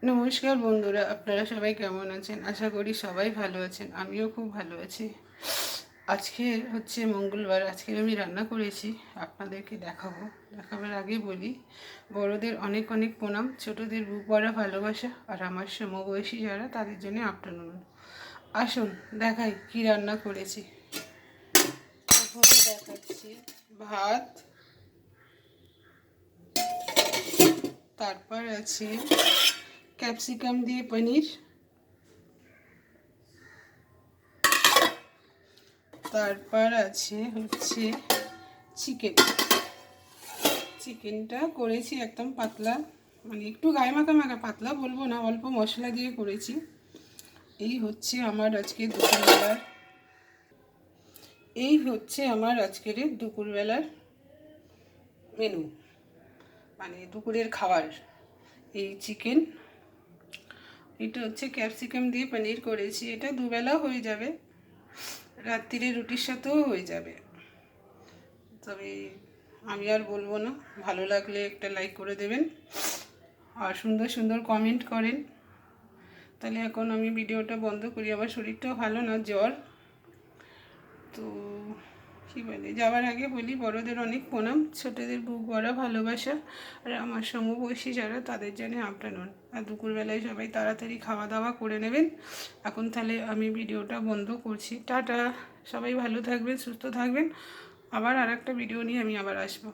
নমস্কার বন্ধুরা, আপনারা সবাই কেমন আছেন? আশা করি সবাই ভালো আছেন। আমিও খুব ভালো আছি। আজকে হচ্ছে মঙ্গলবার। আজকে আমি রান্না করেছি, আপনাদেরকে দেখাবার আগে বলি, বড়দের অনেক অনেক প্রণাম, ছোটদের বুক ভরা ভালোবাসা, আর আমার সমবয়সী যারা তাদের জন্য আফটারনুন। আসুন দেখাই কি রান্না করেছি। প্রথমে দেখাচ্ছি ভাত, তারপর আছে ক্যাপসিকাম দিয়ে পনির, তারপর আছে হচ্ছে চিকেনটা করেছি একদম পাতলা, মানে একটু গায়ে মাখা মাখা, পাতলা বলবো না, অল্প মশলা দিয়ে করেছি। এই হচ্ছে আমার আজকের দুপুরবেলার মেনু, মানে দুপুরের খাবার। এই চিকেন, এটা হচ্ছে ক্যাপসিকাম দিয়ে পনির করেছি। এটা দুবেলাও হয়ে যাবে, রাত্রিরে রুটির সাথেও হয়ে যাবে। তবে আমি আর বলবো না, ভালো লাগলে একটা লাইক করে দেবেন আর সুন্দর সুন্দর কমেন্ট করেন। তাহলে এখন আমি ভিডিওটা বন্ধ করি, আমার শরীরটাও ভালো না, জ্বর। তো কী বলে, যাওয়ার আগে বলি, বড়দের অনেক প্রণাম, ছোটদের বুক ভরা ভালোবাসা, আর আমার সমবয়সী যারা তাদের জন্য আফটারনুন। আর দুপুরবেলায় সবাই তাড়াতাড়ি খাওয়া দাওয়া করে নেবেন। এখন তাহলে আমি ভিডিওটা বন্ধ করছি। টাটা, সবাই ভালো থাকবেন, সুস্থ থাকবেন। আবার আর একটা ভিডিও নিয়ে আমি আবার আসবো।